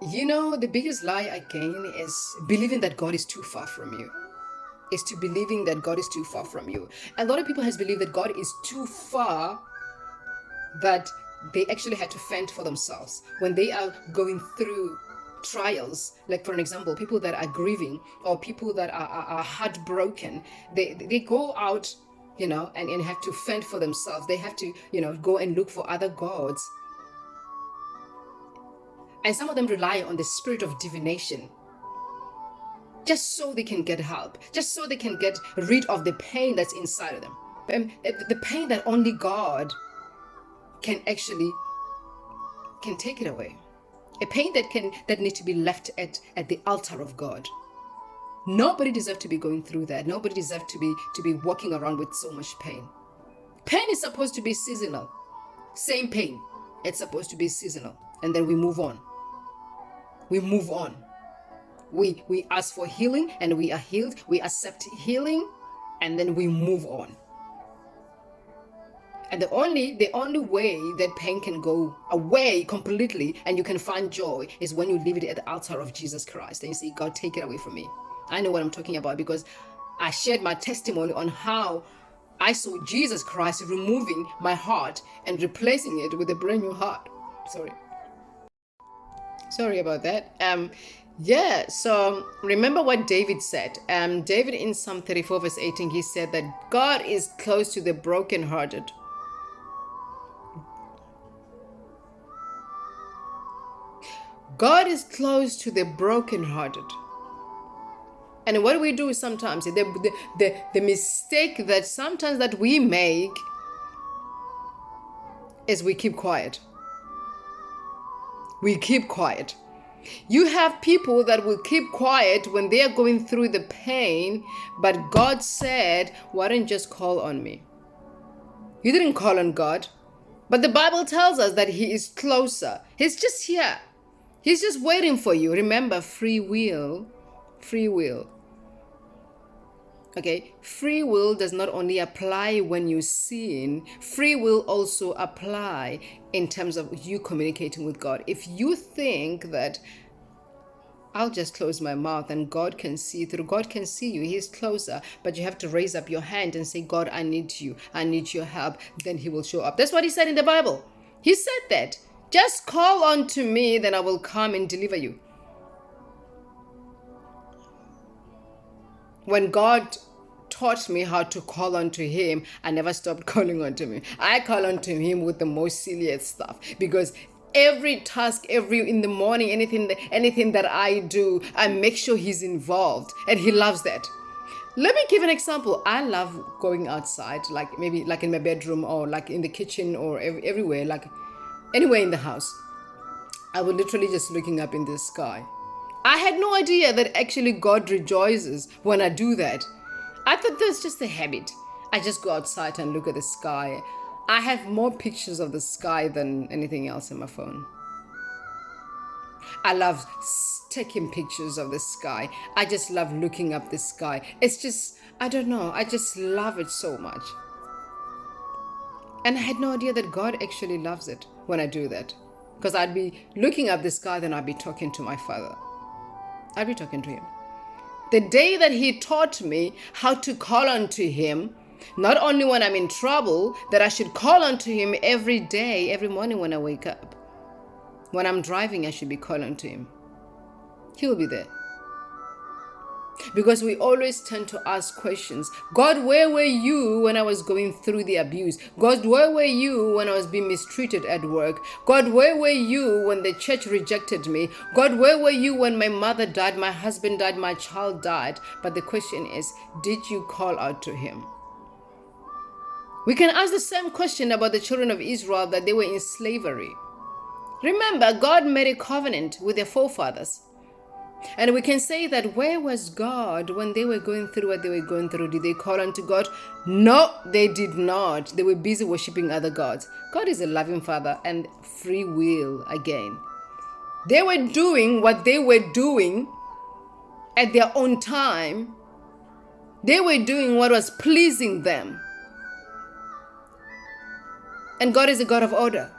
The biggest lie again is believing that God is too far from you. Is to believing that God is too far from you. A lot of people has believed that God is too far, that they actually had to fend for themselves when they are going through trials. Like, for an example, people that are grieving or people that are heartbroken, they go out, and have to fend for themselves. They have to, go and look for other gods. And some of them rely on the spirit of divination just so they can get help, just so they can get rid of the pain that's inside of them. The pain that only God can actually can take it away. A pain that needs to be left at the altar of God. Nobody deserves to be going through that. Nobody deserves to be walking around with so much pain. Pain is supposed to be seasonal. Same pain. It's supposed to be seasonal. And then we move on. We move on. We ask for healing and we are healed. We accept healing and then we move on. And the only way that pain can go away completely and you can find joy is when you leave it at the altar of Jesus Christ and you say, God, take it away from me. I know what I'm talking about because I shared my testimony on how I saw Jesus Christ removing my heart and replacing it with a brand new heart. Sorry about that. So remember what David said. David in Psalm 34 verse 18, he said that God is close to the brokenhearted. God is close to the brokenhearted. And what we do sometimes, the mistake that sometimes that we make is we keep quiet. We keep quiet. You have people that will keep quiet when they are going through the pain, but God said, why don't you just call on me? You didn't call on God, but the Bible tells us that He is closer. He's just here. He's just waiting for you. Remember, free will. Okay, free will does not only apply when you sin, free will also apply in terms of you communicating with God. If you think that I'll just close my mouth and God can see through, God can see you, He's closer, but you have to raise up your hand and say, God, I need you, I need your help, then He will show up. That's what He said in the Bible. He said that. Just call on to me, then I will come and deliver you. When God taught me how to call unto Him, I never stopped calling unto Him. I call unto Him with the most silliest stuff because every task, in the morning, anything that I do, I make sure He's involved, and He loves that. Let me give an example. I love going outside, like maybe like in my bedroom or like in the kitchen or everywhere, like anywhere in the house. I would literally just looking up in the sky. I had no idea that actually God rejoices when I do that. I thought that's just a habit. I just go outside and look at the sky. I have more pictures of the sky than anything else in my phone. I love taking pictures of the sky. I just love looking up the sky. It's just, I don't know, I just love it so much. And I had no idea that God actually loves it when I do that. Because I'd be looking up the sky, then I'd be talking to my Father. I'd be talking to Him. The day that He taught me how to call unto Him, not only when I'm in trouble, that I should call unto Him every day, every morning when I wake up. When I'm driving, I should be calling to Him. He'll be there. Because we always tend to ask questions. God, where were you when I was going through the abuse? God, where were you when I was being mistreated at work? God, where were you when the church rejected me? God, where were you when my mother died, my husband died, my child died? But the question is, did you call out to Him? We can ask the same question about the children of Israel that they were in slavery. Remember, God made a covenant with their forefathers. And we can say that where was God when they were going through what they were going through? Did they call unto God? No, they did not. They were busy worshiping other gods. God is a loving Father and free will again. They were doing what they were doing at their own time. They were doing what was pleasing them. And God is a God of order.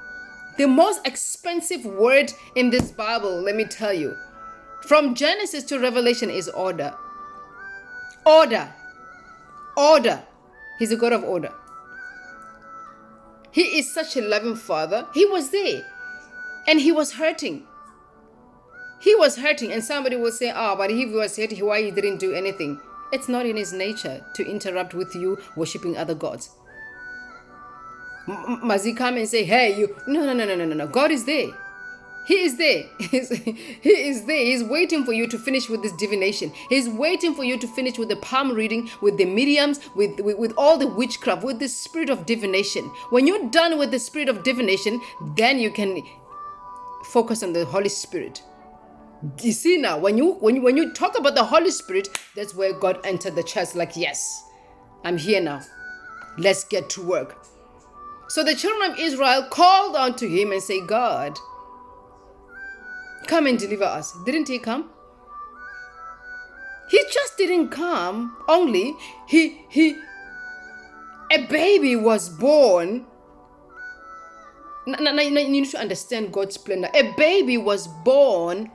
The most expensive word in this Bible, let me tell you, from Genesis to Revelation, is order. Order. Order. He's a God of order. He is such a loving Father. He was there and he was hurting. He was hurting, and somebody will say, but if he was hurting, why he didn't do anything? It's not in his nature to interrupt with you worshiping other gods. Must he come and say, hey, you? No. God is there. He is there. He is there. He's waiting for you to finish with this divination. He's waiting for you to finish with the palm reading, with the mediums, with all the witchcraft, with the spirit of divination. When you're done with the spirit of divination, then you can focus on the Holy Spirit. You see now, when you talk about the Holy Spirit, that's where God entered the church. Like, yes, I'm here now. Let's get to work. So the children of Israel called unto him and say, God, come and deliver us. Didn't he come? He just didn't come. Only a baby was born. Now you need to understand God's splendor. A baby was born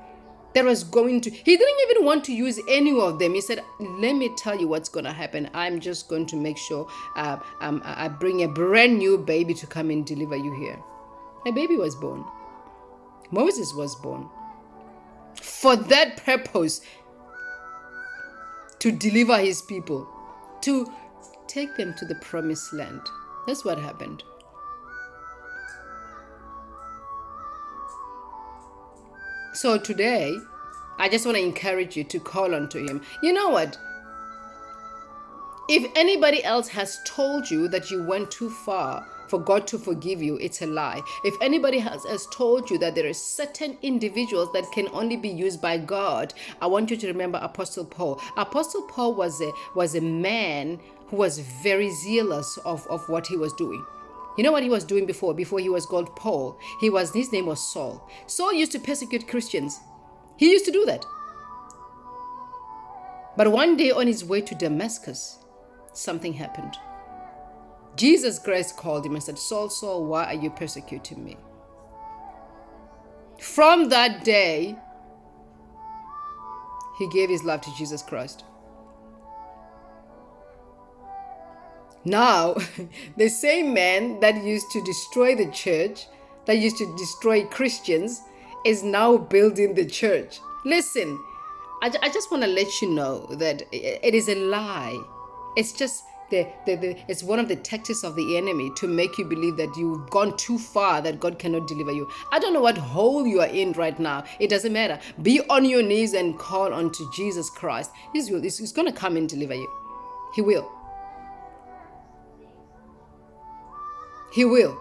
that was going to, he didn't even want to use any of them. He said, let me tell you what's going to happen. I'm just going to make sure I bring a brand new baby to come and deliver you here. A baby was born. Moses was born for that purpose, to deliver his people, to take them to the promised land. That's what happened. So today, I just want to encourage you to call unto him. You know what? If anybody else has told you that you went too far for God to forgive you, it's a lie. If anybody has told you that there are certain individuals that can only be used by God, I want you to remember Apostle Paul. Apostle Paul was a man who was very zealous of what he was doing. You know what he was doing before he was called Paul? His name was Saul. Saul used to persecute Christians. He used to do that. But one day on his way to Damascus, something happened. Jesus Christ called him and said, Saul, Saul, why are you persecuting me? From that day, he gave his life to Jesus Christ. Now, the same man that used to destroy the church, that used to destroy Christians, is now building the church. Listen, I just want to let you know that it is a lie. It's just it's one of the tactics of the enemy to make you believe that you've gone too far, that God cannot deliver you. I don't know what hole you are in right now. It doesn't matter. Be on your knees and call unto Jesus Christ. He's going to come and deliver you. He will. He will.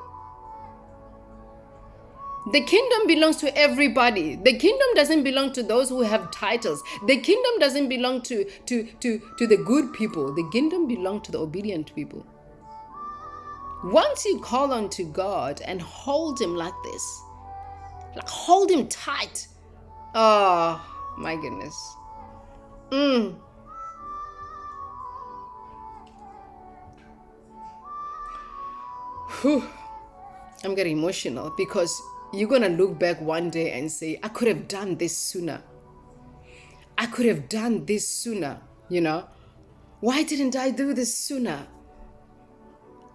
The kingdom belongs to everybody. The kingdom doesn't belong to those who have titles. The kingdom doesn't belong to the good people. The kingdom belongs to the obedient people. Once you call unto God and hold him like this, like hold him tight. Oh my goodness. I'm getting emotional because you're going to look back one day and say, I could have done this sooner. I could have done this sooner, you know. Why didn't I do this sooner?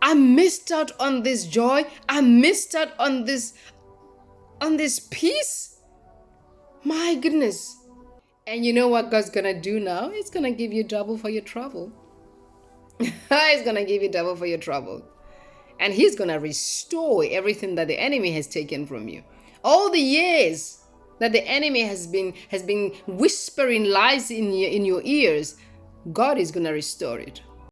I missed out on this joy. I missed out on this peace. My goodness. And you know what God's going to do now? It's going to give you double for your trouble. He's going to give you double for your trouble. And he's going to restore everything that the enemy has taken from you. All the years that the enemy has been whispering lies in your ears, God is going to restore it.